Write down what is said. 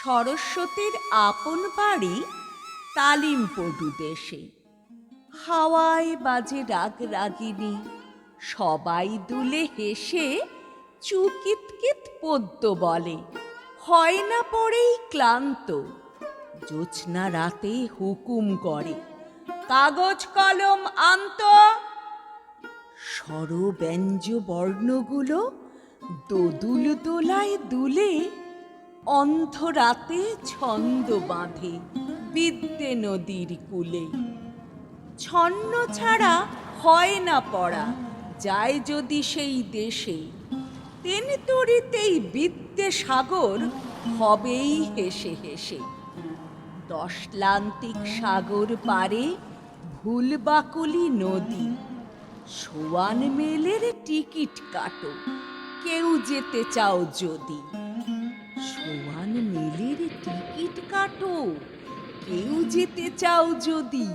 সরস্বতীর আপন বাড়ি তালিমপটু দেশে। হাওয়ায় বাজে রাগ রাগিনী, সবাই দুলে হেসে চুকিতকিত পদ্য বলে। হয় না পড়েই ক্লান্ত, জ্যোৎস্না রাতে হুকুম করে, কাগজ কলম আনত। স্বরব্যঞ্জ বর্ণগুলো দোদুল দোলায় দুলে, অন্ধরাতে ছন্দ বাঁধে বিদ্যে নদীর কূলে। ছন্ন ছাড়া হয় না পড়া, যায় যদি সেই দেশে, তেনতুরিতেই বিদ্যে সাগর হবেই হেসে হেসে। দশলান্তিক সাগর পারে ভুলবাকুলি নদী, সোয়ান মেলের টিকিট কাটো কেউ যেতে চাও যদি। সোয়ান মেলের টিকিট কাটো কেউ যেতে চাও যদি।